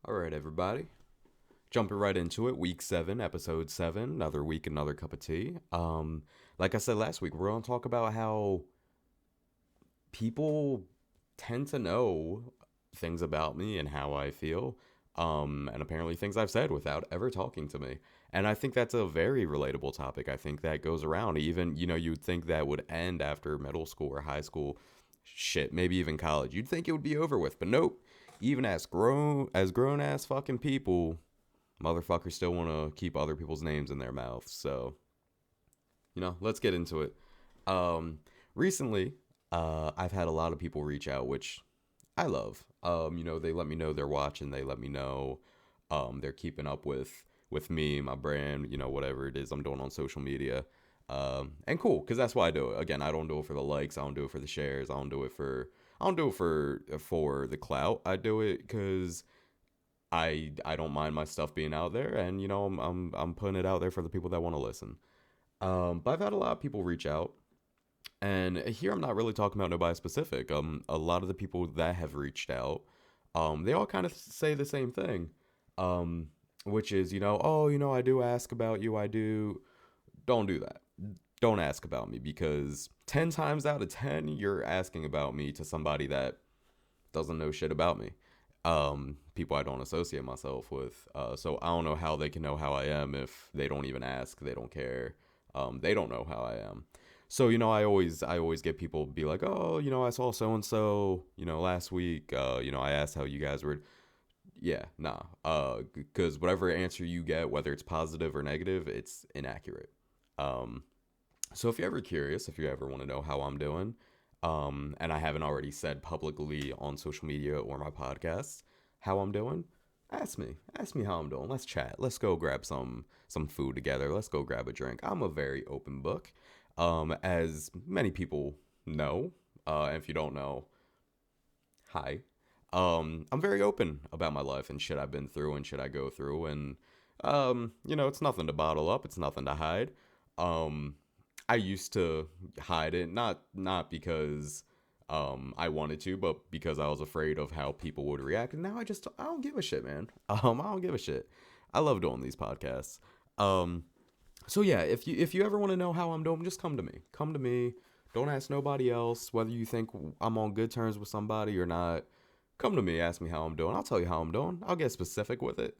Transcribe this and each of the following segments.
All right, everybody. Jumping right into it. Week 7, episode 7. Another week, another cup of tea. Like I said last week, we're going to talk about how people tend to know things about me and how I feel. And apparently things I've said without ever talking to me. And I think that's a very relatable topic. I think that goes around. Even, you'd think that would end after middle school or high school. Shit, maybe even college. You'd think it would be over with, but nope. Even as grown ass fucking people, motherfuckers still want to keep other people's names in their mouths. So, let's get into it. Um, Recently, I've had a lot of people reach out, which I love. They let me know they're watching. They let me know they're keeping up with me, my brand, whatever it is I'm doing on social media. And cool, because that's why I do it. Again, I don't do it for the likes. I don't do it for the shares. I don't do it for the clout. I do it because I don't mind my stuff being out there, and I'm putting it out there for the people that want to listen. But I've had a lot of people reach out, and here I'm not really talking about nobody specific. A lot of the people that have reached out, they all kind of say the same thing, um, which is oh I do ask about you. I do. Don't do that. Don't ask about me because 10 times out of 10 you're asking about me to somebody that doesn't know shit about me. People I don't associate myself with. So I don't know how they can know how I am if they don't even ask. They don't care. They don't know how I am. So I always get people be like, oh, I saw so and so, last week. I asked how you guys were. Yeah, nah. Because whatever answer you get, whether it's positive or negative, it's inaccurate. Um, so if you're ever curious, if you ever want to know how I'm doing, and I haven't already said publicly on social media or my podcast how I'm doing, ask me. Ask me how I'm doing. Let's chat. Let's go grab some food together. Let's go grab a drink. I'm a very open book, as many people know. And if you don't know, hi. I'm very open about my life and shit I've been through and shit I go through, and it's nothing to bottle up. It's nothing to hide. Um, I used to hide it, not because I wanted to, but because I was afraid of how people would react. And now I don't give a shit, man. I don't give a shit. I love doing these podcasts. Um, so yeah, if you ever want to know how I'm doing, just come to me. Come to me. Don't ask nobody else whether you think I'm on good terms with somebody or not. Come to me, ask me how I'm doing. I'll tell you how I'm doing. I'll get specific with it.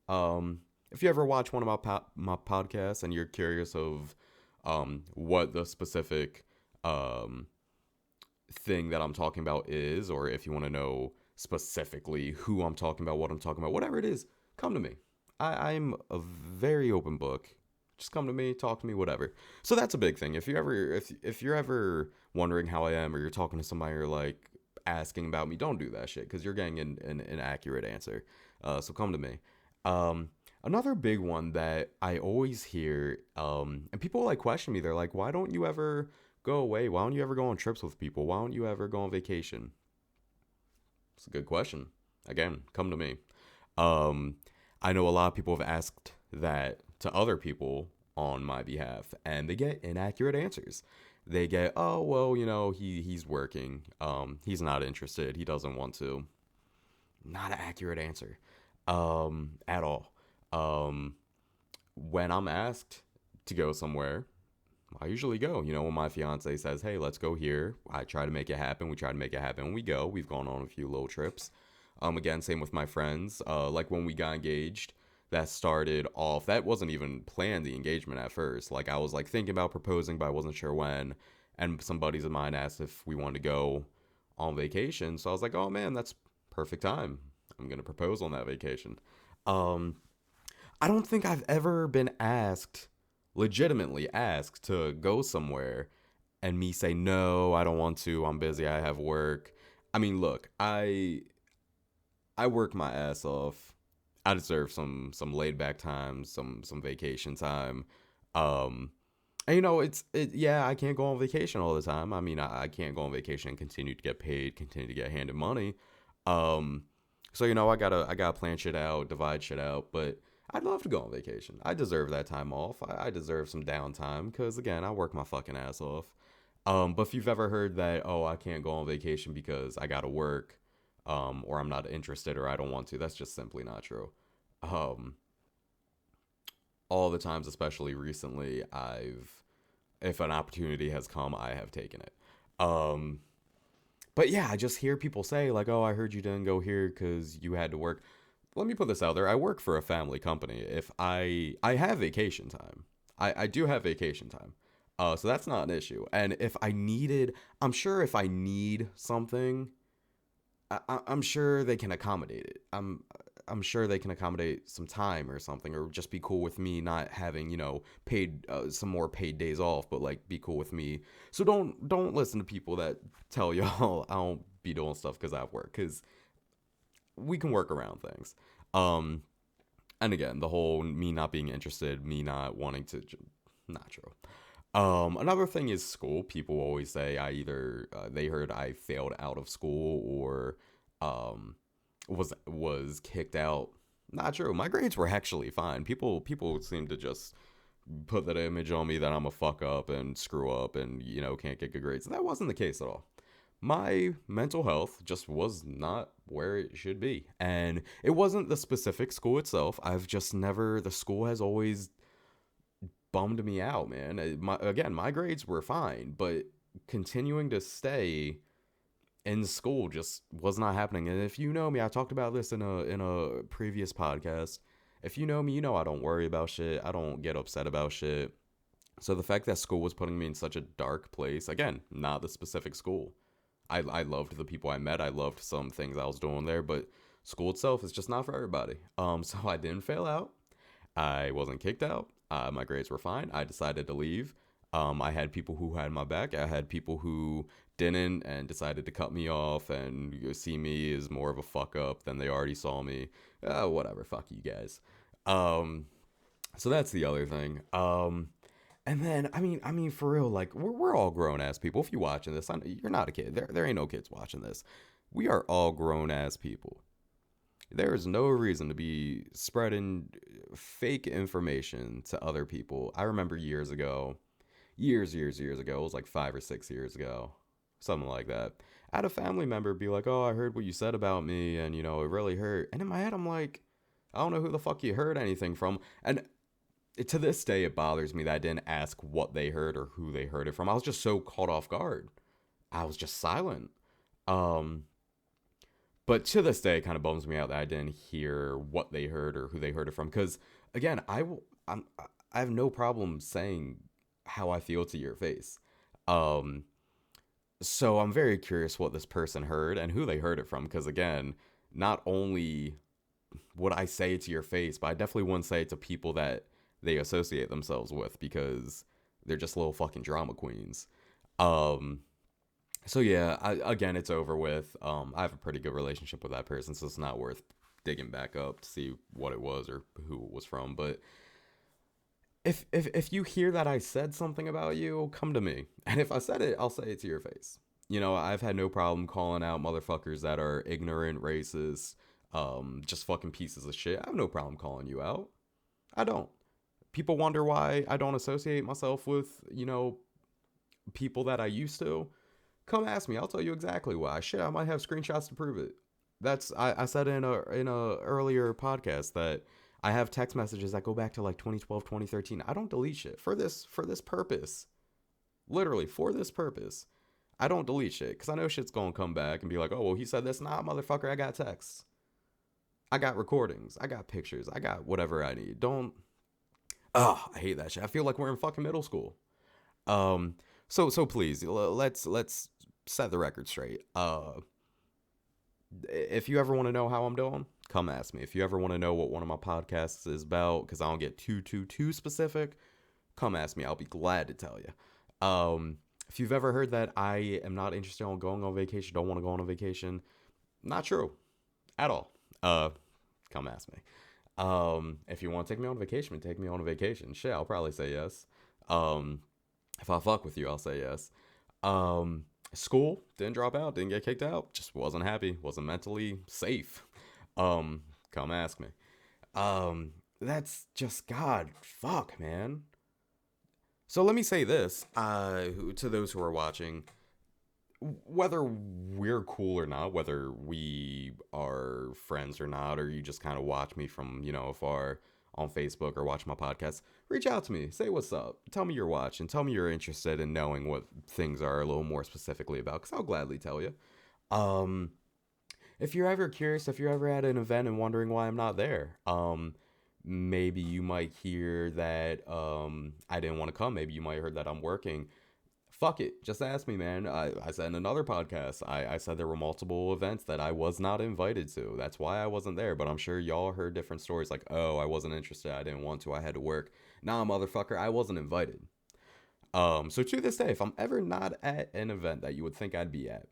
If you ever watch one of my podcasts and you're curious of what the specific um, thing that I'm talking about is, or if you want to know specifically who I'm talking about, what I'm talking about, whatever it is, come to me. I'm a very open book. Just come to me, talk to me, whatever. So that's a big thing. If you're ever wondering how I am, or you're talking to somebody, or like asking about me, don't do that shit because you're getting an accurate answer. So come to me. Another big one that I always hear, and people like question me, they're like, why don't you ever go away? Why don't you ever go on trips with people? Why don't you ever go on vacation? It's a good question. Again, come to me. Um, I know a lot of people have asked that to other people on my behalf, and they get inaccurate answers. They get, oh well, he's working. He's not interested. He doesn't want to. Not an accurate answer, at all. Um, when I'm asked to go somewhere, I usually go. When my fiance says, "Hey, let's go here," I try to make it happen. We try to make it happen. We go. We've gone on a few little trips. Again, same with my friends. Like when we got engaged, that started off. That wasn't even planned. The engagement at first. Like I was like thinking about proposing, but I wasn't sure when. And some buddies of mine asked if we wanted to go on vacation. So I was like, "Oh man, that's perfect time. I'm gonna propose on that vacation." Um, I don't think I've ever been asked, legitimately asked, to go somewhere and me say, no, I don't want to. I'm busy. I have work. I mean, look, I work my ass off. I deserve some laid back time, some vacation time. Um, and yeah, I can't go on vacation all the time. I mean, I can't go on vacation and continue to get paid, continue to get handed money. Um, so I gotta plan shit out, divide shit out. But I'd love to go on vacation. I deserve that time off. I deserve some downtime because again, I work my fucking ass off. But if you've ever heard that, oh, I can't go on vacation because I gotta work. or I'm not interested, or I don't want to. That's just simply not true. Um, all the times, especially recently, if an opportunity has come, I have taken it. Um, but yeah, I just hear people say like, "Oh, I heard you didn't go here because you had to work." Let me put this out there. I work for a family company. If I have vacation time. I do have vacation time. So that's not an issue. And if I needed, I'm sure if I need something, I'm sure they can accommodate it. I'm sure they can accommodate some time or something, or just be cool with me not having, paid some more paid days off, but like be cool with me. So don't listen to people that tell y'all I don't be doing stuff because I have work, because we can work around things. Um, and again, the whole me not being interested, me not wanting to, not true. Another thing is school. People always say I either they heard I failed out of school, or um, was kicked out. Not true. My grades were actually fine. People seem to just put that image on me that I'm a fuck up and screw up and can't get good grades. That wasn't the case at all. My mental health just was not where it should be, and it wasn't the specific school itself. I've just never. The school has always bummed me out, man. Again, my grades were fine, but continuing to stay in school just was not happening. And if you know me, I talked about this in a previous podcast. If you know me, you know I don't worry about shit. I don't get upset about shit. So the fact that school was putting me in such a dark place, again, not the specific school. I loved the people I met. I loved some things I was doing there, but school itself is just not for everybody. So I didn't fail out. I wasn't kicked out. My grades were fine. I decided to leave. I had people who had my back. I had people who didn't and decided to cut me off and see me as more of a fuck up than they already saw me. Whatever. Fuck you guys. Um, so that's the other thing. And then I mean for real, like we're all grown ass people. If you're watching this, you're not a kid. There ain't no kids watching this. We are all grown ass people. There is no reason to be spreading fake information to other people. I remember years ago, years ago, it was like 5 or 6 years ago, something like that. I had a family member be like, "Oh, I heard what you said about me, and it really hurt." And in my head, I'm like, I don't know who the fuck you heard anything from. And to this day, it bothers me that I didn't ask what they heard or who they heard it from. I was just so caught off guard. I was just silent. Um, but to this day, it kind of bums me out that I didn't hear what they heard or who they heard it from. Because again, I have no problem saying how I feel to your face. Um, so I'm very curious what this person heard and who they heard it from. Because again, not only would I say it to your face, but I definitely wouldn't say it to people that they associate themselves with, because they're just little fucking drama queens. Um, so yeah, again, it's over with. I have a pretty good relationship with that person, so it's not worth digging back up to see what it was or who it was from. But if you hear that I said something about you, come to me. And if I said it, I'll say it to your face. I've had no problem calling out motherfuckers that are ignorant, racist, just fucking pieces of shit. I have no problem calling you out. I don't. People wonder why I don't associate myself with, people that I used to. Come ask me. I'll tell you exactly why. Shit, I might have screenshots to prove it. I said in a earlier podcast that I have text messages that go back to like 2012, 2013. I don't delete shit for this purpose. Literally for this purpose. I don't delete shit because I know shit's gonna come back and be like, "Oh, well, he said this." Nah, motherfucker, I got texts. I got recordings. I got pictures. I got whatever I need. Don't. Oh, I hate that shit. I feel like we're in fucking middle school. Um, so please let's set the record straight. If you ever want to know how I'm doing, come ask me. If you ever want to know what one of my podcasts is about, because I don't get too specific, come ask me. I'll be glad to tell you. If you've ever heard that I am not interested in going on vacation, don't want to go on a vacation, not true at all. Come ask me. If you want to take me on a vacation, take me on a vacation. Shit, I'll probably say yes. Um, if I fuck with you, I'll say yes. School, didn't drop out, didn't get kicked out, just wasn't happy, wasn't mentally safe. Um, come ask me. That's just God, fuck, man. So let me say this, to those who are watching. whether we're cool or not, whether we are friends or not, or you just kind of watch me from, afar on Facebook or watch my podcast, reach out to me. Say what's up. Tell me you're watching. Tell me you're interested in knowing what things are a little more specifically about, because I'll gladly tell you. Um, if you're ever curious, if you're ever at an event and wondering why I'm not there, maybe you might hear that I didn't want to come. Maybe you might have heard that I'm working. Fuck it. Just ask me, man. I said in another podcast, I said there were multiple events that I was not invited to. That's why I wasn't there. But I'm sure y'all heard different stories like, oh, I wasn't interested. I didn't want to. I had to work. Nah, motherfucker, I wasn't invited. So to this day, if I'm ever not at an event that you would think I'd be at,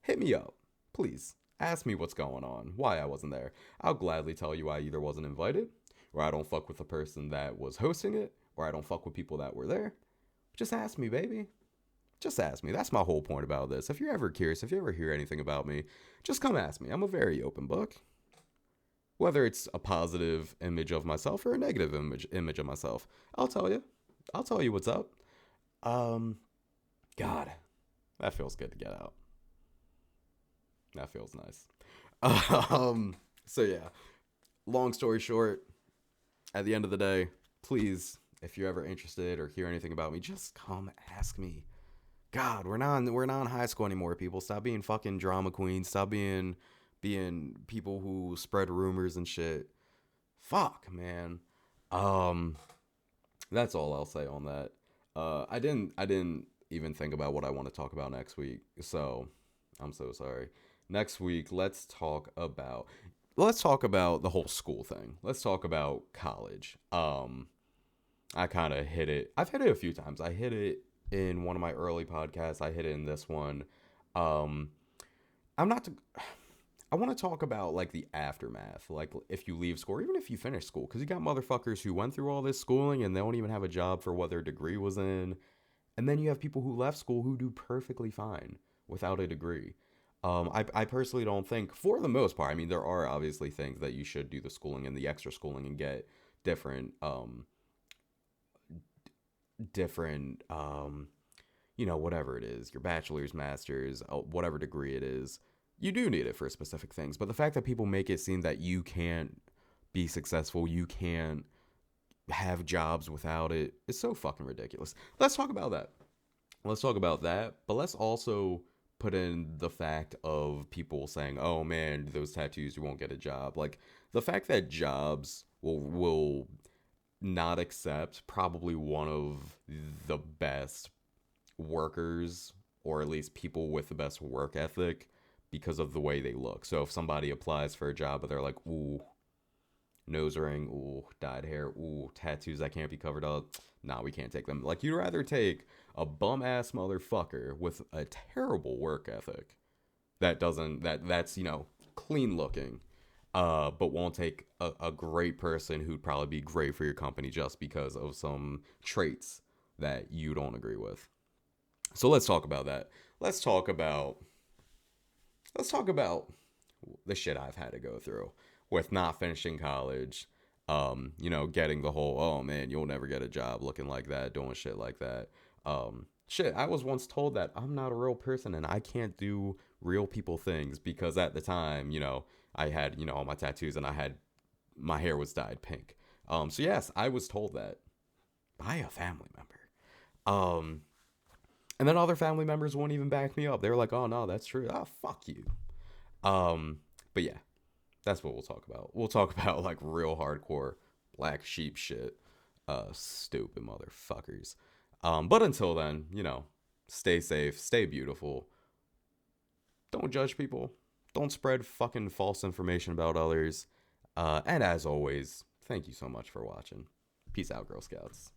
hit me up. Please. Ask me what's going on, why I wasn't there. I'll gladly tell you I either wasn't invited, or I don't fuck with the person that was hosting it, or I don't fuck with people that were there. Just ask me, baby. Just ask me. That's my whole point about this. If you're ever curious, if you ever hear anything about me, just come ask me. I'm a very open book. Whether it's a positive image of myself or a negative image of myself, I'll tell you. I'll tell you what's up. Um, God, that feels good to get out. That feels nice. Um, so yeah. Long story short, at the end of the day, please, if you're ever interested or hear anything about me, just come ask me. God, we're not in high school anymore, people. Stop being fucking drama queens. Stop being people who spread rumors and shit. Fuck, man. Um, that's all I'll say on that. I didn't even think about what I want to talk about next week. So, I'm so sorry. Next week, let's talk about the whole school thing. Let's talk about college. I kind of hit it. I've hit it a few times. I hit it in one of my early podcasts. I hit it in this one. Um, I'm not. I want to talk about like the aftermath, like if you leave school, or even if you finish school, because you got motherfuckers who went through all this schooling and they don't even have a job for what their degree was in, and then you have people who left school who do perfectly fine without a degree. I personally don't think, for the most part, I mean, there are obviously things that you should do the schooling and the extra schooling and get different different whatever it is, your bachelor's, master's, whatever degree it is, you do need it for specific things. But the fact that people make it seem that you can't be successful, you can't have jobs without it, is so fucking ridiculous. Let's talk about that. Let's talk about that, but let's also put in the fact of people saying, "Oh man, those tattoos, you won't get a job." Like the fact that jobs will not accept probably one of the best workers, or at least people with the best work ethic, because of the way they look. So if somebody applies for a job but they're like, "Ooh, nose ring, ooh, dyed hair, ooh, tattoos that can't be covered up," nah, we can't take them. Like, you'd rather take a bum ass motherfucker with a terrible work ethic that's clean looking, but won't take a great person who'd probably be great for your company just because of some traits that you don't agree with. So let's talk about that. Let's talk about let's talk about the shit I've had to go through with not finishing college. Getting the whole, "Oh man, you'll never get a job looking like that, doing shit like that." Shit, I was once told that I'm not a real person and I can't do real people things because at the time, I had, all my tattoos and my hair was dyed pink. So yes, I was told that by a family member. Um, and then other family members won't even back me up. They were like, "Oh no, that's true." Oh, fuck you. Um, but yeah, that's what we'll talk about. We'll talk about like real hardcore black sheep shit. Stupid motherfuckers. But until then, stay safe, stay beautiful. Don't judge people. Don't spread fucking false information about others. And as always, thank you so much for watching. Peace out, Girl Scouts.